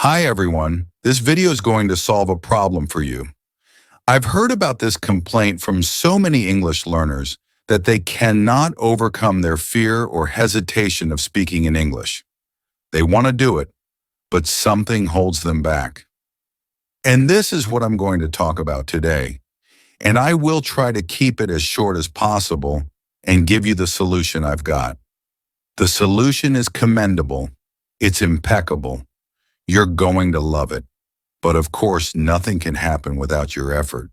Hi everyone, this video is going to solve a problem for you. I've heard about this complaint from so many English learners that they cannot overcome their fear or hesitation of speaking in English. They want to do it, but something holds them back. And this is what I'm going to talk about today. And I will try to keep it as short as possible and give you the solution I've got. The solution is commendable. It's impeccable. You're going to love it. But of course, nothing can happen without your effort.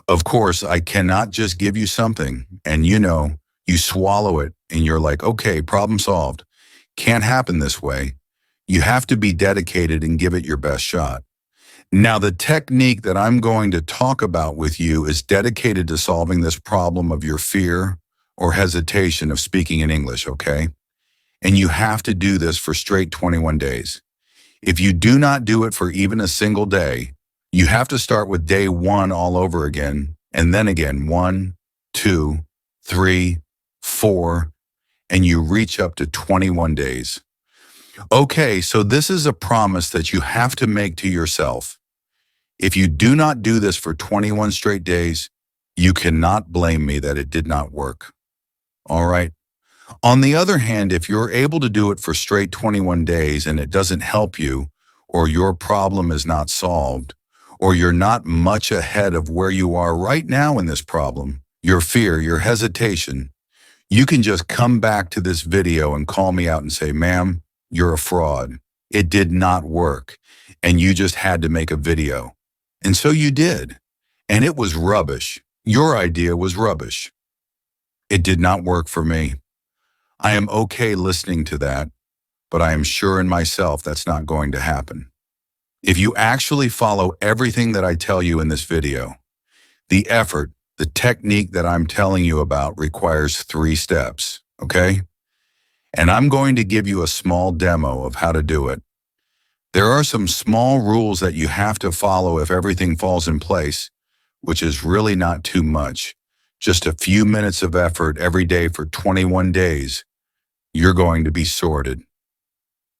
Of course, I cannot just give you something and you swallow it and you're like, okay, problem solved. Can't happen this way. You have to be dedicated and give it your best shot. Now, the technique that I'm going to talk about with you is dedicated to solving this problem of your fear or hesitation of speaking in English, okay? And you have to do this for straight 21 days. If you do not do it for even a single day, you have to start with day 1 all over again, and then again 1, 2, 3, 4, and you reach up to 21 days. Okay, so this is a promise that you have to make to yourself. If you do not do this for 21 straight days, you cannot blame me that it did not work. All right? On the other hand, if you're able to do it for straight 21 days and it doesn't help you, or your problem is not solved, or you're not much ahead of where you are right now in this problem, your fear, your hesitation, you can just come back to this video and call me out and say, ma'am, you're a fraud. It did not work, and you just had to make a video. And so you did, and it was rubbish. Your idea was rubbish. It did not work for me. I am okay listening to that, but I am sure in myself that's not going to happen. If you actually follow everything that I tell you in this video, the effort, the technique that I'm telling you about requires 3 steps, okay? And I'm going to give you a small demo of how to do it. There are some small rules that you have to follow if everything falls in place, which is really not too much. Just a few minutes of effort every day for 21 days, you're going to be sorted.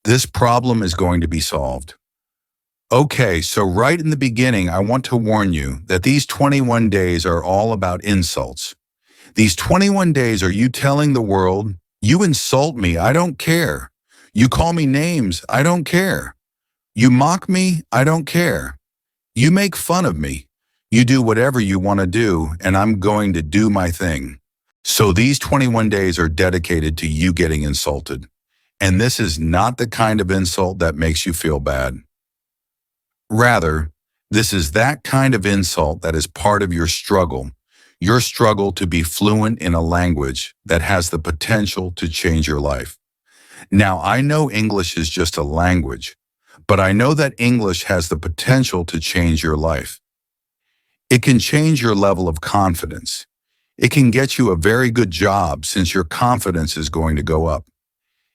This problem is going to be solved. Okay, so right in the beginning, I want to warn you that these 21 days are all about insults. These 21 days are you telling the world, you insult me, I don't care. You call me names, I don't care. You mock me, I don't care. You make fun of me. You do whatever you want to do, and I'm going to do my thing. So these 21 days are dedicated to you getting insulted. And this is not the kind of insult that makes you feel bad. Rather, this is that kind of insult that is part of your struggle to be fluent in a language that has the potential to change your life. Now, I know English is just a language, but I know that English has the potential to change your life. It can change your level of confidence. It can get you a very good job since your confidence is going to go up.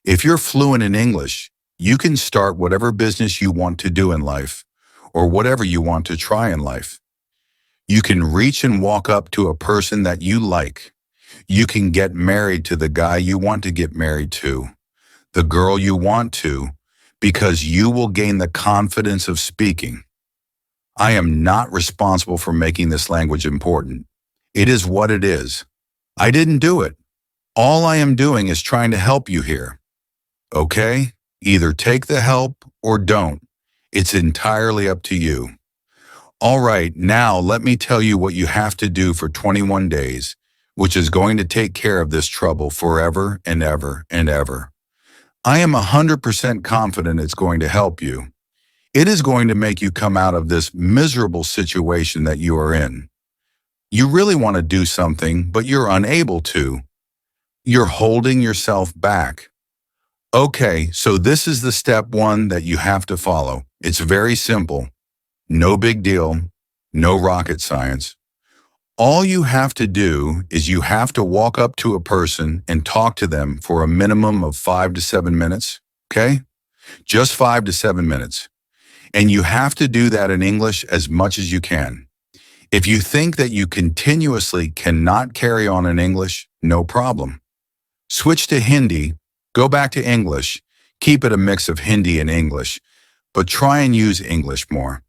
If you're fluent in English, you can start whatever business you want to do in life, or whatever you want to try in life. You can reach and walk up to a person that you like. You can get married to the guy you want to get married to, the girl you want to, because you will gain the confidence of speaking. I am not responsible for making this language important. It is what it is. I didn't do it. All I am doing is trying to help you here. Okay? Either take the help or don't. It's entirely up to you. All right, now let me tell you what you have to do for 21 days, which is going to take care of this trouble forever and ever and ever. I am 100% confident it's going to help you. It is going to make you come out of this miserable situation that you are in. You really want to do something, but you're unable to. You're holding yourself back. Okay, so this is the step 1 that you have to follow. It's very simple. No big deal. No rocket science. All you have to do is you have to walk up to a person and talk to them for a minimum of 5 to 7 minutes, okay? Just 5 to 7 minutes. And you have to do that in English as much as you can. If you think that you continuously cannot carry on in English, no problem. Switch to Hindi, go back to English, keep it a mix of Hindi and English, but try and use English more.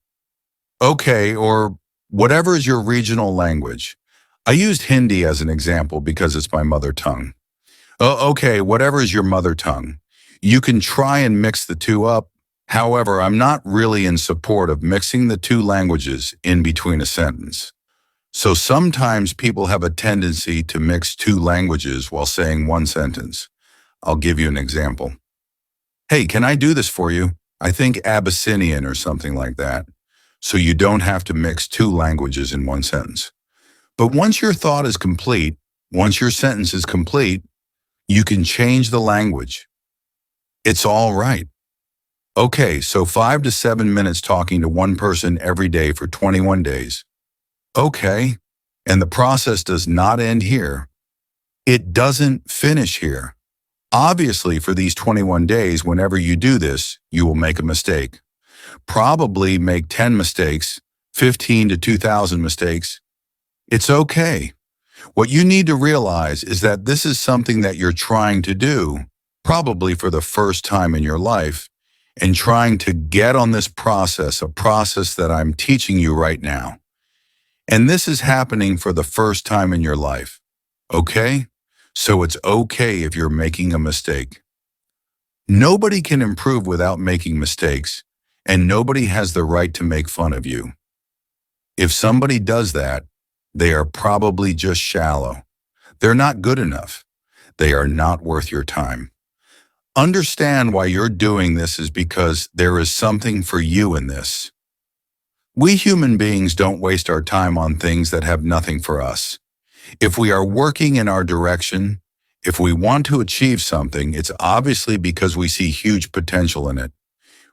Okay, or whatever is your regional language. I used Hindi as an example because it's my mother tongue. Okay, whatever is your mother tongue. You can try and mix the two up. However, I'm not really in support of mixing the two languages in between a sentence. So sometimes people have a tendency to mix two languages while saying one sentence. I'll give you an example. Hey, can I do this for you? I think Abyssinian or something like that. So you don't have to mix two languages in one sentence. But once your thought is complete, once your sentence is complete, you can change the language. It's all right. Okay, so 5 to 7 minutes talking to one person every day for 21 days. Okay, and the process does not end here. It doesn't finish here. Obviously, for these 21 days, whenever you do this, you will make a mistake. Probably make 10 mistakes, 15 to 2,000 mistakes. It's okay. What you need to realize is that this is something that you're trying to do, probably for the first time in your life, and trying to get on this process, a process that I'm teaching you right now. And this is happening for the first time in your life. Okay? So it's okay if you're making a mistake. Nobody can improve without making mistakes, and nobody has the right to make fun of you. If somebody does that, they are probably just shallow. They're not good enough. They are not worth your time. Understand why you're doing this is because there is something for you in this. We human beings don't waste our time on things that have nothing for us. If we are working in our direction, if we want to achieve something, it's obviously because we see huge potential in it.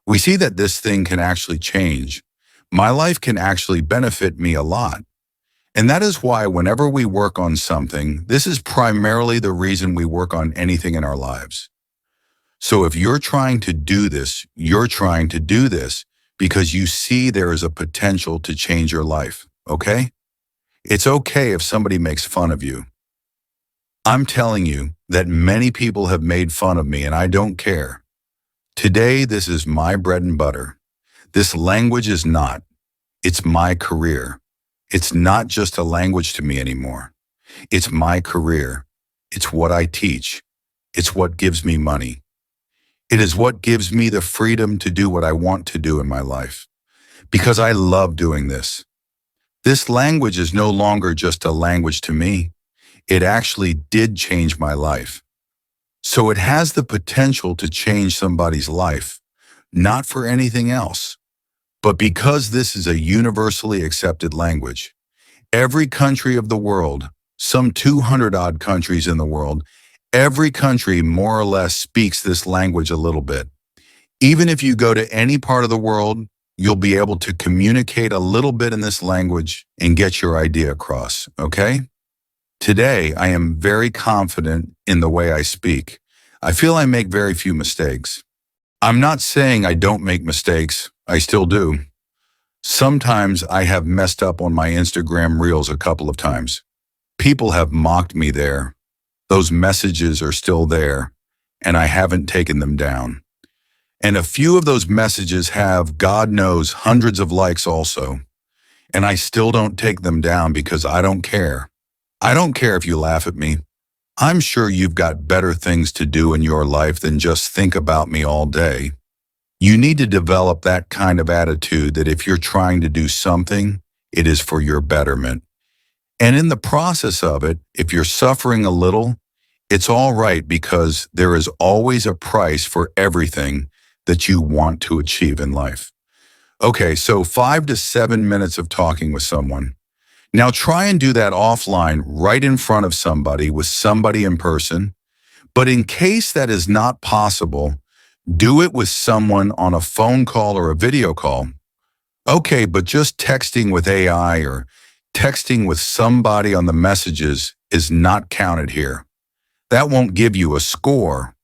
We see that this thing can actually change. My life can actually benefit me a lot. And that is why whenever we work on something, this is primarily the reason we work on anything in our lives. So if you're trying to do this, you're trying to do this because you see there is a potential to change your life, okay? It's okay if somebody makes fun of you. I'm telling you that many people have made fun of me and I don't care. Today, this is my bread and butter. This language is not. It's my career. It's not just a language to me anymore. It's my career. It's what I teach. It's what gives me money. It is what gives me the freedom to do what I want to do in my life. Because I love doing this. This language is no longer just a language to me. It actually did change my life. So it has the potential to change somebody's life, not for anything else, but because this is a universally accepted language. Every country of the world, some 200-odd countries in the world, every country more or less speaks this language a little bit. Even if you go to any part of the world, you'll be able to communicate a little bit in this language and get your idea across, okay? Today, I am very confident in the way I speak. I feel I make very few mistakes. I'm not saying I don't make mistakes. I still do. Sometimes I have messed up on my Instagram Reels a couple of times. People have mocked me there. Those messages are still there, and I haven't taken them down. And a few of those messages have, God knows, hundreds of likes also. And I still don't take them down because I don't care. I don't care if you laugh at me. I'm sure you've got better things to do in your life than just think about me all day. You need to develop that kind of attitude that if you're trying to do something, it is for your betterment. And in the process of it, if you're suffering a little, it's all right because there is always a price for everything that you want to achieve in life. Okay, so 5 to 7 minutes of talking with someone. Now try and do that offline right in front of somebody with somebody in person. But in case that is not possible, do it with someone on a phone call or a video call. Okay, but just texting with AI or texting with somebody on the messages is not counted here. That won't give you a score.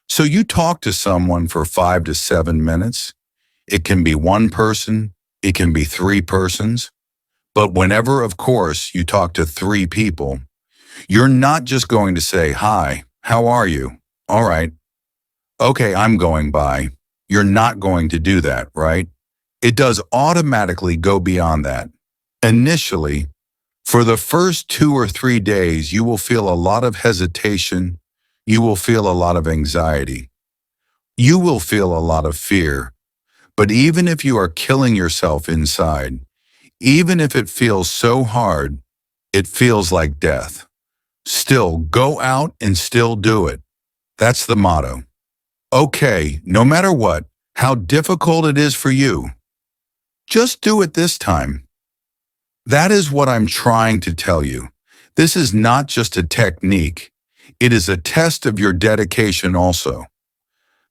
So you talk to someone for 5 to 7 minutes. It can be one person, it can be 3 persons. But whenever, of course, you talk to 3 people, you're not just going to say, "Hi, how are you? All right. Okay, I'm going by." You're not going to do that, right? It does automatically go beyond that. Initially, for the first 2 or 3 days, you will feel a lot of hesitation. You will feel a lot of anxiety. You will feel a lot of fear. But even if you are killing yourself inside, even if it feels so hard, it feels like death. Still, go out and still do it. That's the motto. Okay, no matter what, how difficult it is for you, just do it this time. That is what I'm trying to tell you. This is not just a technique. It is a test of your dedication also.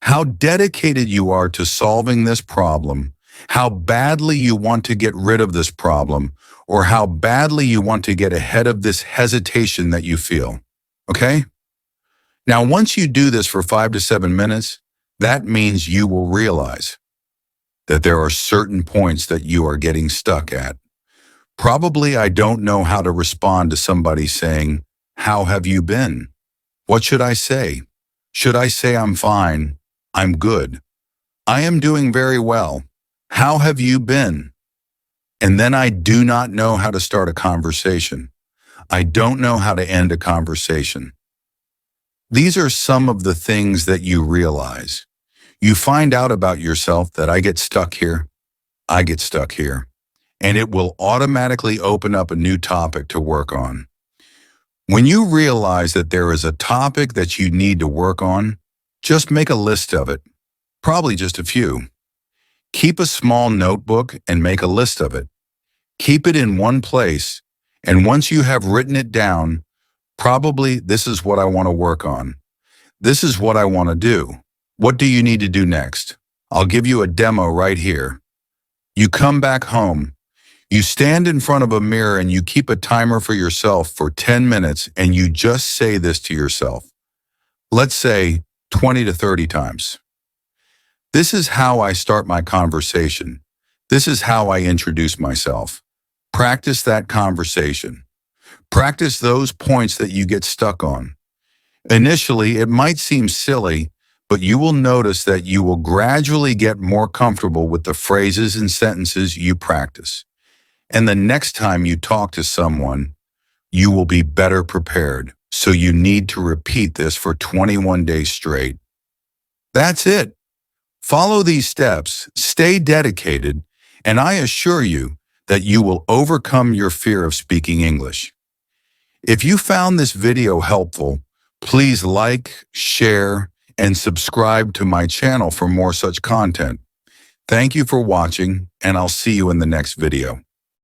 How dedicated you are to solving this problem, how badly you want to get rid of this problem, or how badly you want to get ahead of this hesitation that you feel. Okay? Now, once you do this for 5 to 7 minutes, that means you will realize that there are certain points that you are getting stuck at. Probably I don't know how to respond to somebody saying, "How have you been?" What should I say? Should I say I'm fine? I'm good. I am doing very well. How have you been? And then I do not know how to start a conversation. I don't know how to end a conversation. These are some of the things that you realize. You find out about yourself that I get stuck here, I get stuck here, and it will automatically open up a new topic to work on. When you realize that there is a topic that you need to work on, just make a list of it, probably just a few. Keep a small notebook and make a list of it. Keep it in one place, and once you have written it down, probably this is what I want to work on. This is what I want to do. What do you need to do next? I'll give you a demo right here. You come back home. You stand in front of a mirror and you keep a timer for yourself for 10 minutes and you just say this to yourself. Let's say 20 to 30 times. This is how I start my conversation. This is how I introduce myself. Practice that conversation. Practice those points that you get stuck on. Initially, it might seem silly, but you will notice that you will gradually get more comfortable with the phrases and sentences you practice. And the next time you talk to someone, you will be better prepared. So you need to repeat this for 21 days straight. That's it. Follow these steps, stay dedicated, and I assure you that you will overcome your fear of speaking English. If you found this video helpful, please like, share, and subscribe to my channel for more such content. Thank you for watching, and I'll see you in the next video.